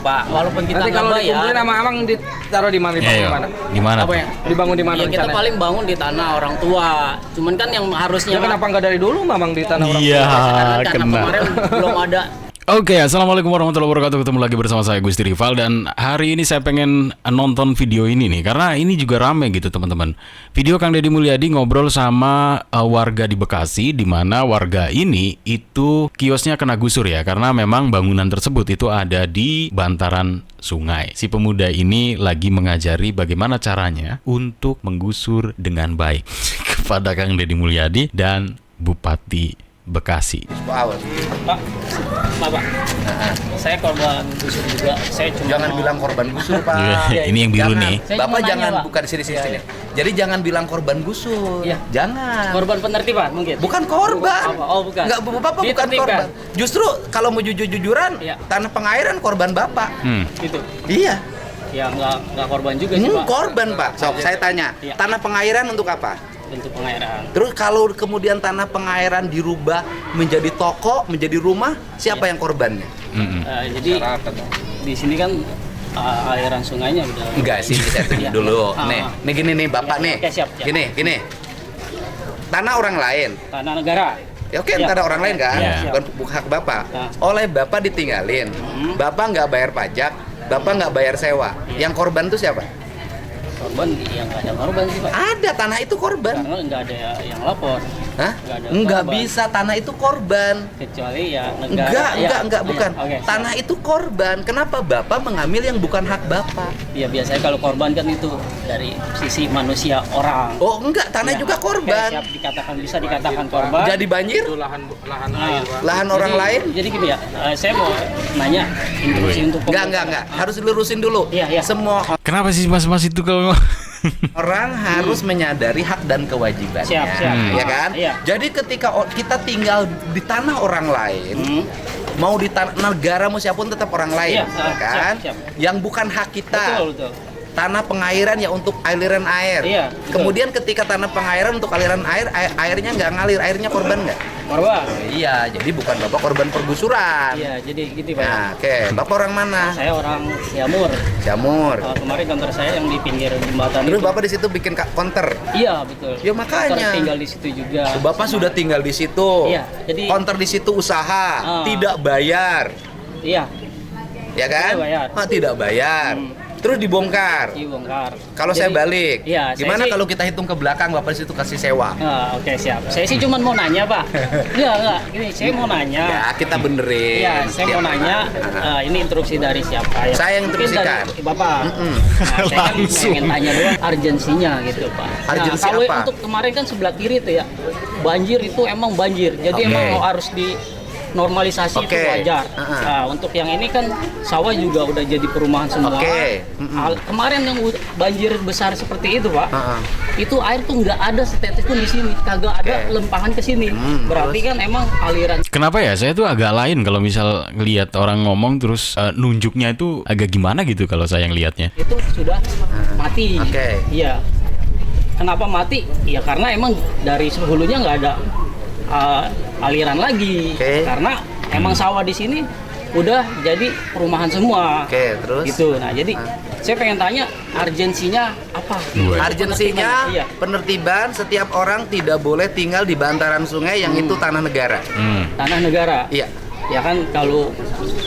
Pak. Walaupun kita Nanti nggak kalau bayar. dikumpulin sama Amang ditaruh di mana? Dibangun di mana? Di mana? Apa ya? Dibangun di mana? Ya kita rencananya? paling bangun di tanah orang tua. Cuman kan yang harusnya Ya kenapa nggak dari dulu Mamang di tanah orang Iya, tua? karena kena. kemarin belum ada. Oke, assalamualaikum warahmatullahi wabarakatuh. Ketemu lagi bersama saya Gusti Rival. Dan hari ini saya pengen nonton video ini nih, karena ini juga rame gitu teman-teman. Video Kang Deddy Mulyadi ngobrol sama warga di Bekasi, di mana warga ini itu kiosnya kena gusur ya, karena memang bangunan tersebut itu ada di bantaran sungai. Si pemuda ini lagi mengajari bagaimana caranya untuk menggusur dengan baik kepada Kang Deddy Mulyadi dan Bupati Bekasi. Pak, Pak. Saya korban gusur juga. Saya cuma Jangan bilang korban gusur, Pak. Ini yang biru Jangan. nih. Saya Bapak cuma nanya, jangan Pak. buka di sini. Jadi jangan bilang korban gusur. Iya. Jangan. korban penertiban mungkin. Bukan korban. Oh, bukan. Enggak, Bapak bukan Ditertibkan. korban. Justru kalau mau jujur-jujuran, Iya. tanah pengairan korban Bapak. Gitu. Iya. Ya nggak korban juga sih, Pak. Korban, Pak. Sok, saya tanya. Iya. Tanah pengairan untuk apa? Untuk pengairan. Terus kalau kemudian tanah pengairan dirubah menjadi toko, menjadi rumah, siapa yang korbannya? Jadi di sini kan aliran sungainya udah. Enggak sih, saya tunjuk Iya. dulu. Ah, Nih gini nih Bapak Iya, nih. oke, siap. Gini. Tanah orang lain. Tanah negara. Ya oke, Iya. tanah orang lain kan, Iya. bukan hak Bapak. Nah. Oleh Bapak ditinggalin, Bapak nggak bayar pajak, Bapak nggak bayar sewa. Yang korban itu siapa? Korban yang nggak ada korban sih, Pak. Ada, tanah itu korban. Karena nggak ada yang lapor. Hah? Nggak ada Nggak korban. bisa, tanah itu korban. Kecuali ya negara. Enggak, bukan. Oke, Tanah itu korban. Kenapa Bapak mengambil yang bukan hak Bapak? ya biasanya kalau korban kan itu dari sisi manusia orang. Oh, enggak, tanah Ya, juga oke, korban. siap, bisa dikatakan korban. Jadi banjir? Itu lahan Nah, air, Pak. Lahan orang jadi- lain? Jadi gini ya, saya mau nanya instruksi untuk Enggak. Harus dilurusin dulu. Iya. Semua Kenapa sih mas-mas itu kalau orang harus menyadari hak dan kewajibannya, Siap. ya kan? Iya. Jadi ketika kita tinggal di tanah orang lain, mau di tanah negara mau siapapun tetap orang lain, Iya, ya kan? siap. Yang bukan hak kita. Betul. Tanah pengairan ya untuk aliran air. Iya, betul. Kemudian ketika tanah pengairan untuk aliran air, airnya nggak ngalir, airnya korban nggak? Korban. Iya, jadi bukan Bapak korban pergusuran. Iya, jadi gitu, Pak. Nah, oke. Bapak orang mana? Saya orang Siamur. Jamur. Kemarin kantor saya yang di pinggir jembatan Terus itu. Bapak di situ bikin counter. Iya, betul. Ya, makanya. Kantor tinggal di situ juga. Bapak sudah tinggal di situ. Iya, jadi- counter di situ usaha, tidak bayar, Iya, ya kan? Tidak bayar. Tidak bayar. Terus dibongkar. dibongkar. Kalau saya Jadi- balik, Iya, saya gimana sih- kalau kita hitung ke belakang, Bapak di situ kasih sewa? Oke, siap. Saya sih cuma mau nanya, Pak. Enggak. Ini saya mau nanya. Ya, kita benerin. Iya, saya mau Tiap nanya. hari. Ini instruksi dari siapa ya? Saya yang Mungkin instruksikan. dari Bapak. Nah, saya kan Langsung. pengen tanya dulu urgensinya gitu, Pak. Urgensi kalau apa? untuk kemarin kan sebelah kiri itu ya, banjir itu emang banjir. Jadi Oke. emang harus di normalisasi itu Oke. wajar. Uh-uh. Nah, untuk yang ini kan sawah juga udah jadi perumahan semua. Oke. Kemarin yang banjir besar seperti itu, Pak. Uh-uh. Itu air tuh nggak ada setetes pun di sini, kagak ada Oke. lempahan ke sini. Berarti terus? kan emang aliran. Kenapa ya? Saya tuh agak lain kalau misal ngelihat orang ngomong terus nunjuknya itu agak gimana gitu kalau saya ngelihatnya. Itu sudah mati. Oke. Iya. Kenapa mati? Ya karena emang dari hulunya nggak ada aliran lagi. Oke. Karena emang sawah di sini udah jadi perumahan semua. Oke, terus? Gitu. Nah, jadi saya pengen tanya urgensinya apa? Urgensinya Iya. penertiban setiap orang tidak boleh tinggal di bantaran sungai yang itu tanah negara. Tanah negara. Iya. Ya kan kalau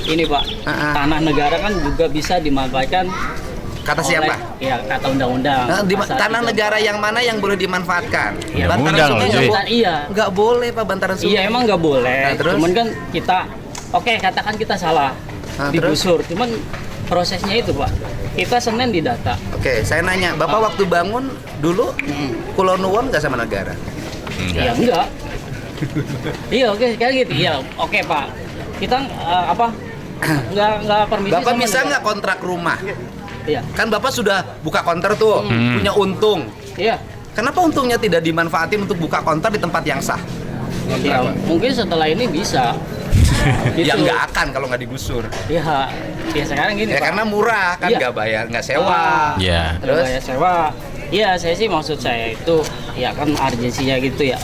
ini, Pak, tanah negara kan juga bisa dimanfaatkan Kata siapa? Ya, kata undang-undang. Nah, Pasal tanah 3. negara yang mana yang boleh dimanfaatkan? Ya, Bantaran undang sungai loh, nggak cuy. boleh. Iya. Nggak boleh, Pak, bantaran sungai. Iya, emang nggak boleh. Nah, terus? Cuman kan kita, oke, katakan kita salah Nah, digusur. Cuman prosesnya itu, Pak, kita Senin didata. Oke, saya nanya, Bapak waktu bangun dulu Pulau Nuwun nggak sama negara? Iya, enggak. Iya, oke, kayak gitu. Iya, oke, Pak. Kita nggak permisi. Bapak sama bisa negara. nggak kontrak rumah? Iya. Kan Bapak sudah buka konter tuh, punya untung. Iya. Kenapa untungnya tidak dimanfaatin untuk buka konter di tempat yang sah? Ya, mungkin setelah ini bisa. Ya nggak akan kalau nggak digusur. Ya, ya sekarang gini, Ya Pak. karena murah kan, Iya. nggak bayar, nggak sewa. Ya. Terus Terus? bayar sewa. Iya, saya sih maksud saya itu ya kan urgensinya gitu ya.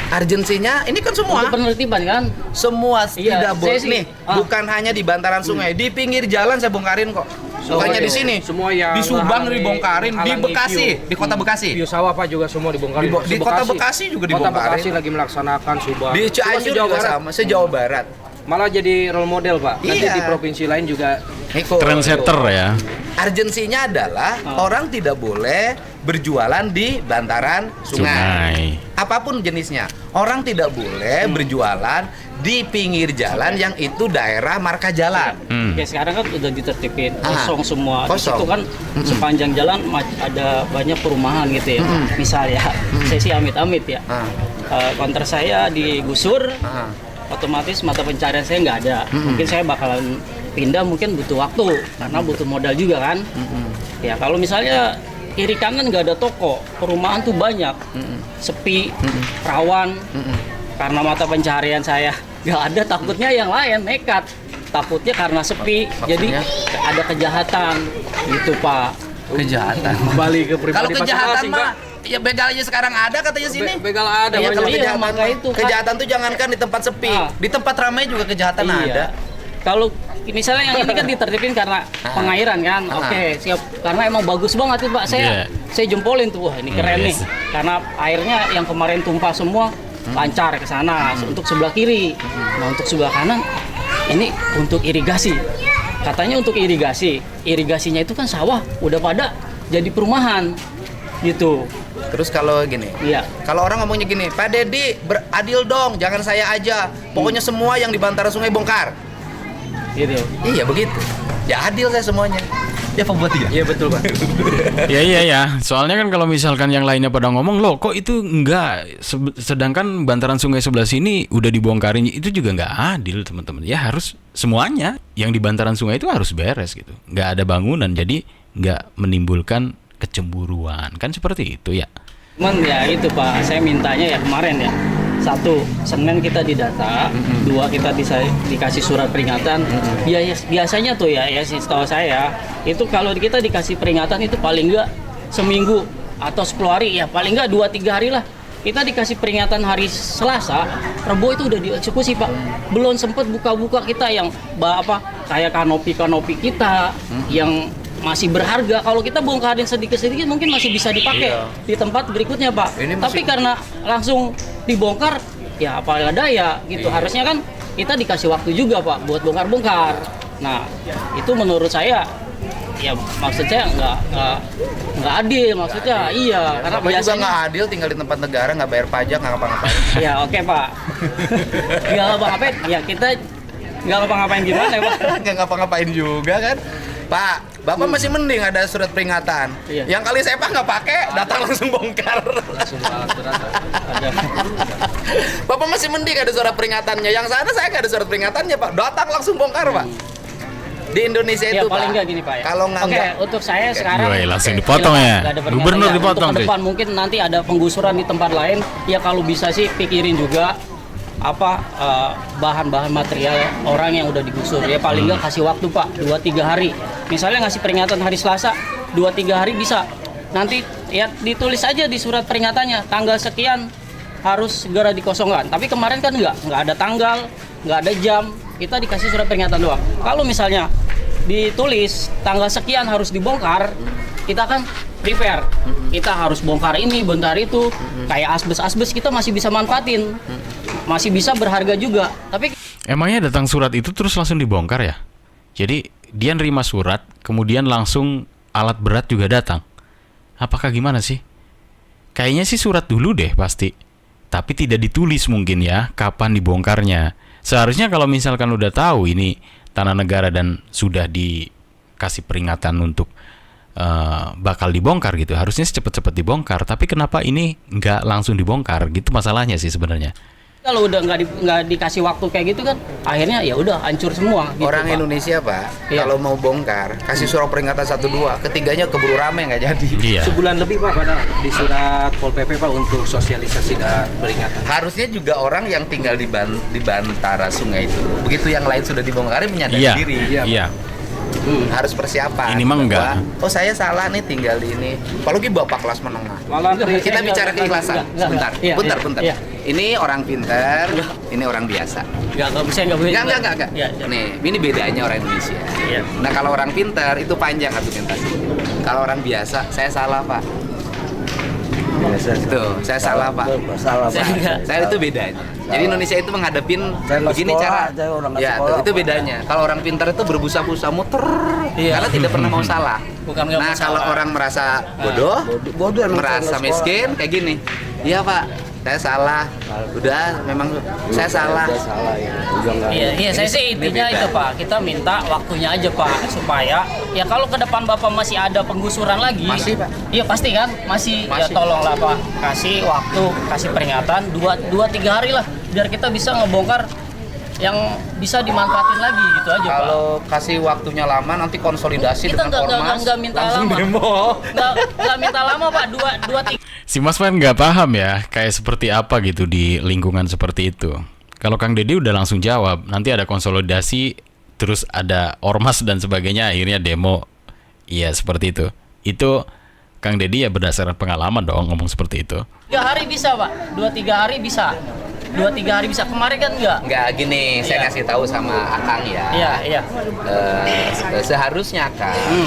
Urgensinya ini kan semua. Untuk penertiban kan. Semua Iya, tidak boleh saya sih- nih, bukan hanya di bantaran sungai, di pinggir jalan saya bongkarin kok. Bukannya di sini. Semua yang di Subang menghalangi- dibongkarin, di menghalangi Bekasi, view. di kota Bekasi. View sawah Pak juga semua dibongkarin. Di kota Bekasi juga Kota dibongkarin. Bekasi lagi melaksanakan Subang. Di Cianjur Jawa juga Barat. sama, se-Jawa Barat. Malah jadi role model Pak. Nanti Iya. di provinsi lain juga Iko, Trendsetter ya. Urgensinya adalah orang tidak boleh berjualan di bantaran sungai. Sungai. Apapun jenisnya. Orang tidak boleh berjualan di pinggir jalan yang itu daerah marka jalan. Ya sekarang kan udah ditertipin, Ah, kosong semua. Di kosong. situ kan sepanjang jalan ada banyak perumahan gitu ya. Misal ya, saya sih amit-amit ya. Ah, Konter saya digusur, ah. otomatis mata pencarian saya nggak ada. Mungkin saya bakalan pindah, mungkin butuh waktu karena butuh modal juga kan. Ya kalau misalnya kiri kanan nggak ada toko, perumahan tuh banyak, sepi, rawan. Karena mata pencarian saya nggak ada, takutnya yang lain nekat. Takutnya karena sepi, jadi Maksudnya? ada kejahatan gitu Pak. Kejahatan. kembali ke pribadi Kalau kejahatan masing-masing, mah, Pak. ya begal aja sekarang ada katanya sini. Begal ada Iya, banyak. kalau Iya, kejahatan, maka itu, Pak. kejahatan tuh jangankan di tempat sepi, Ah. di tempat ramai juga kejahatan Iya. ada. Kalau misalnya yang ini kan ditertipin karena pengairan kan, oke siap. Karena emang bagus banget tuh Pak. Saya jempolin tuh, wah ini keren nih. Yes. Karena airnya yang kemarin tumpah semua lancar ke sana untuk sebelah kiri. Nah untuk sebelah kanan ini untuk irigasi. Katanya untuk irigasi, irigasinya itu kan sawah udah pada jadi perumahan gitu. Terus kalau gini, Iya. kalau orang ngomongnya gini, Pak Dedi beradil dong, jangan saya aja. Pokoknya semua yang di bantaran sungai bongkar. Gitu. Iya begitu. Ya adil saya semuanya. Ya pembuat tiga. Iya betul Pak. Ya iya ya. Soalnya kan kalau misalkan yang lainnya pada ngomong loh kok itu enggak sedangkan bantaran sungai sebelah sini udah dibongkarin itu juga nggak adil teman-teman. Ya harus semuanya yang di bantaran sungai itu harus beres gitu. Nggak ada bangunan jadi nggak menimbulkan kecemburuan kan seperti itu ya. Cuman ya itu Pak, saya mintanya ya kemarin ya. Satu, Senin kita didata. Dua, kita dikasih surat peringatan. Biasanya tuh ya setahu saya itu kalau kita dikasih peringatan itu paling enggak seminggu atau 10 hari ya paling enggak 2-3 hari lah. Kita dikasih peringatan hari Selasa, Rebo itu udah dieksekusi Pak. Belum sempet buka-buka kita yang kayak kanopi kita yang masih berharga. Kalau kita bongkarin sedikit-sedikit mungkin masih bisa dipakai di tempat berikutnya Pak. Ini Tapi masih- karena langsung dibongkar ya apa daya gitu. Harusnya kan kita dikasih waktu juga Pak buat bongkar-bongkar. Nah itu menurut saya ya maksudnya nggak adil maksudnya. Iya karena Apa juga biasanya nggak adil tinggal di tempat negara, nggak bayar pajak, nggak ngapa-ngapain. ya oke Pak. Nggak ngapa-ngapain ya kita nggak ngapa-ngapain gimana ya Pak. Nggak ngapa-ngapain juga kan. Pak, Bapak masih mending ada surat peringatan. Iya. Yang kali sepak nggak pakai, datang langsung bongkar. Ada. Bapak masih mending ada surat peringatannya. Yang sana saya nggak ada surat peringatannya, Pak. Datang langsung bongkar, Pak. Di Indonesia Ya itu, paling Pak. nggak gini Pak ya. Kalau nggak Oke, untuk saya sekarang Yoi, langsung dipotong ya. nggak ada peringatan Gubernur ya. dipotong, Untuk ke cuy. depan mungkin nanti ada penggusuran di tempat lain. Ya kalau bisa sih pikirin juga bahan-bahan material orang yang udah digusur ya paling nggak kasih waktu Pak 2-3 hari. Misalnya ngasih peringatan hari Selasa 2-3 hari bisa. Nanti ya ditulis aja di surat peringatannya tanggal sekian harus segera dikosongkan. Tapi kemarin kan nggak ada tanggal, nggak ada jam. Kita dikasih surat peringatan doang. Kalau misalnya ditulis tanggal sekian harus dibongkar, kita kan prepare. Kita harus bongkar ini, bongkar itu. Kayak asbes kita masih bisa manfaatin. Masih bisa berharga juga. Tapi Emangnya datang surat itu terus langsung dibongkar ya? Jadi dia nerima surat, kemudian langsung alat berat juga datang. Apakah gimana sih? Kayaknya sih surat dulu deh pasti. Tapi tidak ditulis mungkin ya kapan dibongkarnya. Seharusnya kalau misalkan udah tahu ini tanah negara dan sudah dikasih peringatan untuk bakal dibongkar gitu, harusnya cepet-cepet dibongkar. Tapi kenapa ini nggak langsung dibongkar? Gitu masalahnya sih sebenarnya. kalau udah nggak dikasih waktu kayak gitu kan, akhirnya ya udah hancur semua. Gitu, Orang Pak. Indonesia, Pak, Iya. kalau mau bongkar, kasih surat peringatan 1-2, ketiganya keburu rame nggak jadi. Iya. Sebulan lebih Pak pada di surat Pol PP Pak untuk sosialisasi dan peringatan. Harusnya juga orang yang tinggal di bantara sungai itu, begitu yang lain sudah dibongkarin menyadari Iya. diri. Iya. Harus persiapan. Ini mah enggak. Bahwa, oh saya salah nih tinggal di ini. Apalagi bapak kelas menengah. Kita bicara keikhlasan. Sebentar, bentar. Iya. Ini orang pintar, ini orang biasa. Nggak bisa nggak boleh. Enggak. Iya, iya. Nih, ini bedanya orang Indonesia. Iya. Nah, kalau orang pintar itu panjang argumentasi. Kalau orang biasa, saya salah, Pak. Tuh, saya salah, Pak. Salah, Saya Pak. enggak. Saya itu bedanya. Jadi Indonesia itu menghadapin Saya nggak begini sekolah, cara. saya orang nggak Ya, sekolah, tuh, itu Pak. bedanya. Kalau orang pintar itu berbusa-busa muter Iya. karena tidak pernah mau salah. Bukan nggak Nah, mau kalau salah. orang merasa bodoh, Bodoh emang merasa saya nggak miskin kayak gini. Iya, Pak. Saya salah. Udah, memang saya salah. Udah salah ya. Udah nggak. Iya, saya sih ini intinya beda. itu Pak, kita minta waktunya aja Pak, supaya ya kalau ke depan Bapak masih ada penggusuran lagi. Masih, Pak. Iya pasti kan, masih. Ya Masih. tolonglah Pak, kasih waktu, kasih peringatan 2-3 hari lah, biar kita bisa ngebongkar yang bisa dimanfaatin lagi gitu aja Pak. Kalau kasih waktunya lama nanti konsolidasi Kita dengan ormas nggak minta langsung lama. demo. Nggak minta lama Pak, 2-3. Si Mas Fen nggak paham ya kayak seperti apa gitu di lingkungan seperti itu. Kalau Kang Deddy udah langsung jawab, nanti ada konsolidasi, terus ada ormas dan sebagainya, akhirnya demo. Iya seperti itu. Itu Kang Deddy ya berdasarkan pengalaman dong ngomong seperti itu. 3 hari bisa Pak, 2-3 hari bisa. 2-3 hari bisa, kemarin kan enggak. Enggak gini, saya Iya. kasih tahu sama Akang ya. Iya. Seharusnya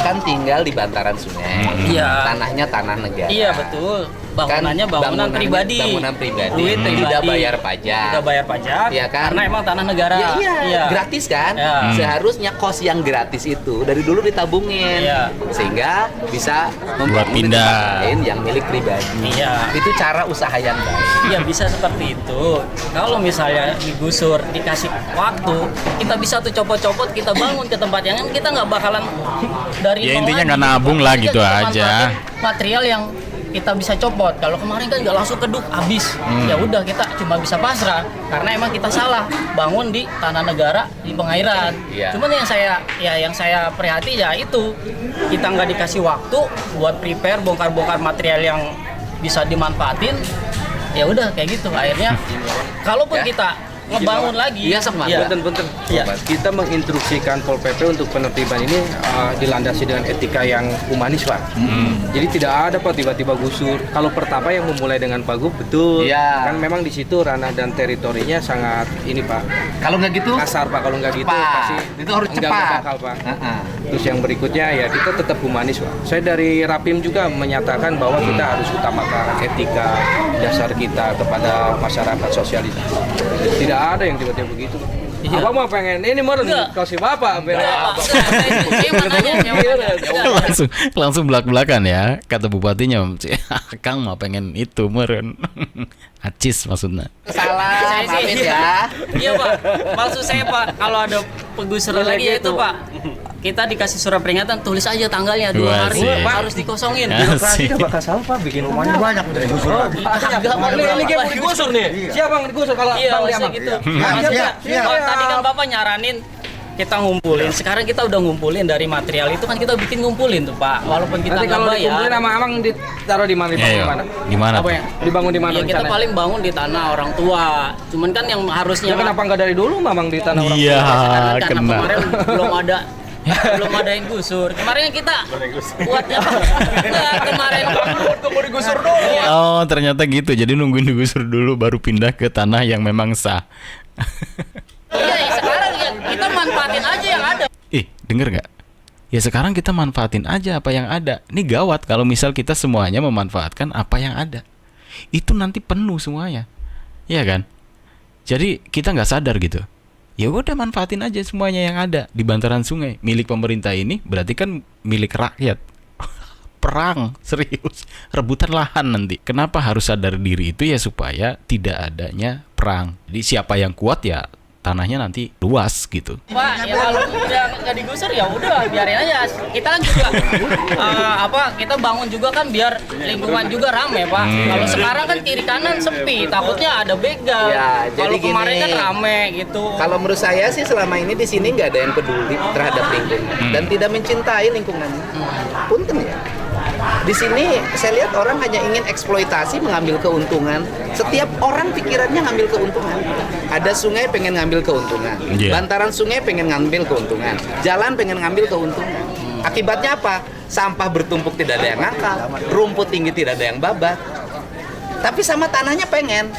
kan tinggal di bantaran sungai. Iya. Tanahnya tanah negara. Iya betul. Bangunannya Kan bangunan pribadi. Bangunan pribadi. Duit pribadi. Tidak bayar pajak. Tidak bayar pajak. Iya kan? Karena emang tanah negara. Iya. Gratis kan? Iya. Seharusnya kos yang gratis itu dari dulu ditabungin. Iya. Sehingga bisa Buat membangun di pindah. tempat lain yang milik pribadi. Iya. Itu cara usaha yang baik. Iya bisa seperti itu. Kalau misalnya digusur, dikasih waktu, kita bisa tuh copot-copot, kita bangun ke tempat yang kita nggak bakalan dari Ya, nol intinya lagi nggak gitu. nabung lah Kita gitu cuma aja. manfaatin material yang kita bisa copot. Kalau kemarin kan nggak langsung keduk habis. Ya udah kita cuma bisa pasrah karena emang kita salah bangun di tanah negara di pengairan. Iya. Cuman yang saya prihatin ya itu kita nggak dikasih waktu buat prepare bongkar-bongkar material yang bisa dimanfaatin. Ya udah kayak gitu akhirnya kalaupun Ya. kita ngebangun lagi. Iya, sok Mas. Iya. Punten. Iya. Kita menginstruksikan Pol PP untuk penertiban ini dilandasi dengan etika yang humanis, Pak. Jadi tidak ada Pak tiba-tiba gusur. Kalau pertama yang memulai dengan Pak Gub, betul. Iya. Kan memang di situ ranah dan teritorinya sangat ini, Pak. Kalau nggak gitu, Kasar, Pak. Kalau nggak gitu cepat. pasti Itu harus nggak cepat. bakal, Pak. Heeh. Terus yang berikutnya ya kita tetap humanis, Pak. Saya dari Rapim juga menyatakan bahwa kita harus utamakan etika dasar kita kepada masyarakat sosialisasi. Tidak ada yang tiba-tiba begitu. Iya. Abang mau pengen ini meren Enggak. kasih bapak beda Enggak, apa? Pak. Saya mau nanya, saya mau nanya. langsung belak-belakan ya kata bupatinya. Kang mah pengen itu meren. Acis maksudnya. Salah, Saya sih- maafin ya. Iya Pak, maksud saya Pak, kalau ada penggusuran lagi ya itu Pak, kita dikasih surat peringatan, tulis aja tanggalnya 2 Wah, hari, sih. Pak, harus dikosongin. Asik. bakal salah Pak bikin rumahnya banyak dari gusur. Agak Ini kayak mau digusur nih. Siapa Bang digusur kalau Iya, Bang maksudnya Liam? gitu. Siap, Maksudnya, siap. Pak, tadi kan Bapak nyaranin kita ngumpulin. Sekarang kita udah ngumpulin dari material itu kan kita bikin ngumpulin tuh Pak. Walaupun kita Nanti nggak kalau dikumpulin bayar. sama Amang ditaruh di mana? Iya, Dibangun iya. di mana? Di mana Apa tuh? ya? Dibangun di mana? Ya kita rencananya? paling bangun di tanah orang tua. Cuman kan yang harusnya Ya kenapa nggak dari dulu Mamang di tanah orang Iya, karena kena. kemarin belum ada yang gusur. Kemarin kita buat apa? Enggak, kemarin mau digusur dulu. Oh, ternyata gitu. Jadi nungguin digusur dulu baru pindah ke tanah yang memang sah. Iya, ya sekarang ya kita manfaatin aja yang ada. Denger nggak? Ya sekarang kita manfaatin aja apa yang ada. Ini gawat kalau misal kita semuanya memanfaatkan apa yang ada. Itu nanti penuh semuanya. Iya kan? Jadi kita nggak sadar gitu. Ya udah manfaatin aja semuanya yang ada di bantaran sungai. Milik pemerintah ini berarti kan milik rakyat. Perang, serius. Rebutan lahan nanti. Kenapa harus sadar diri itu ya supaya tidak adanya perang. Jadi siapa yang kuat ya tanahnya nanti luas gitu. Pak, ya kalau udah nggak digusur ya udah biarin aja. Kita kan juga kita bangun juga kan biar lingkungan juga rame Pak. Kalau sekarang kan kiri kanan sepi, takutnya ada begal. Ya, jadi kalau kemarin gini. kan rame gitu. Kalau menurut saya sih selama ini di sini nggak ada yang peduli terhadap lingkungan dan tidak mencintai lingkungan. Punten ya. Di sini saya lihat orang hanya ingin eksploitasi, mengambil keuntungan. Setiap orang pikirannya ngambil keuntungan. Ada sungai pengen ngambil keuntungan, Iya. bantaran sungai pengen ngambil keuntungan, jalan pengen ngambil keuntungan. Akibatnya apa? Sampah bertumpuk tidak ada yang ngangkat, rumput tinggi tidak ada yang babat. Tapi sama tanahnya pengen,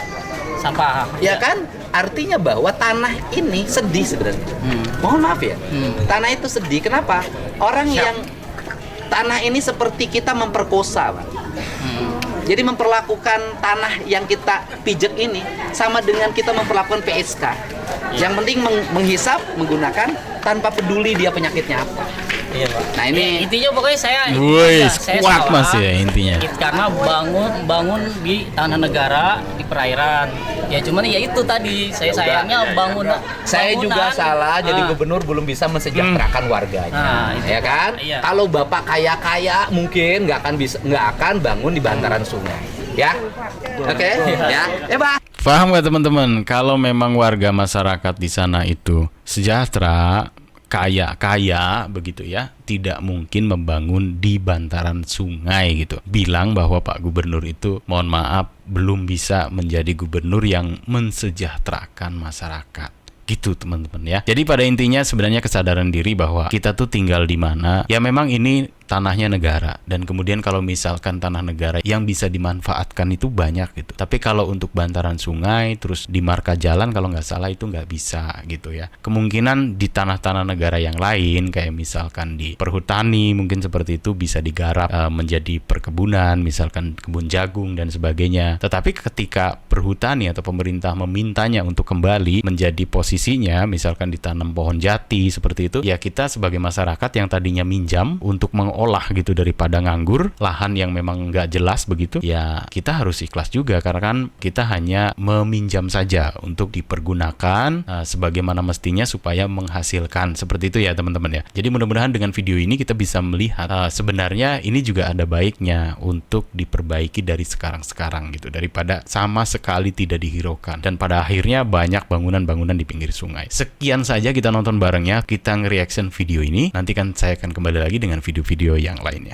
Sampah. ya kan? Artinya bahwa tanah ini sedih sebenarnya. Mohon maaf ya, tanah itu sedih. Kenapa? Orang yang tanah ini seperti kita memperkosa, Pak. Jadi memperlakukan tanah yang kita pijak ini sama dengan kita memperlakukan PSK. Yang penting menghisap, menggunakan tanpa peduli dia penyakitnya apa. Iya, Pak. Nah, ini Intinya pokoknya saya Wih, saya kuat salah. Mas ya intinya. Karena bangun di tanah negara, di perairan. Ya cuman ya itu tadi sayangnya saya juga salah jadi Ah. gubernur belum bisa mensejahterakan warganya, Nah, itu. ya kan? Iya. Kalau bapak kaya mungkin nggak akan bangun di bantaran sungai, ya? Oke, ya, Pak. Paham gak teman-teman? Kalau memang warga masyarakat di sana itu sejahtera, kaya begitu ya, tidak mungkin membangun di bantaran sungai gitu. Bilang bahwa Pak Gubernur itu, mohon maaf, belum bisa menjadi gubernur yang mensejahterakan masyarakat. Gitu teman-teman ya. Jadi pada intinya sebenarnya kesadaran diri bahwa kita tuh tinggal di mana. Ya memang ini tanahnya negara, dan kemudian kalau misalkan tanah negara yang bisa dimanfaatkan itu banyak gitu. Tapi kalau untuk bantaran sungai terus di marka jalan kalau nggak salah itu nggak bisa gitu ya. Kemungkinan di tanah-tanah negara yang lain kayak misalkan di perhutani mungkin seperti itu bisa digarap menjadi perkebunan, misalkan kebun jagung dan sebagainya. Tetapi ketika perhutani atau pemerintah memintanya untuk kembali menjadi posisinya, misalkan ditanam pohon jati seperti itu, ya kita sebagai masyarakat yang tadinya minjam untuk mengolah gitu daripada nganggur lahan yang memang nggak jelas begitu, ya kita harus ikhlas juga karena kan kita hanya meminjam saja untuk dipergunakan sebagaimana mestinya supaya menghasilkan seperti itu ya teman-teman ya. Jadi mudah-mudahan dengan video ini kita bisa melihat sebenarnya ini juga ada baiknya untuk diperbaiki dari sekarang-sekarang gitu daripada sama sekali tidak dihiraukan dan pada akhirnya banyak bangunan-bangunan di pinggir sungai. Sekian saja kita nonton barengnya, kita nge-reaction video ini. Nanti kan saya akan kembali lagi dengan video-video yang lainnya.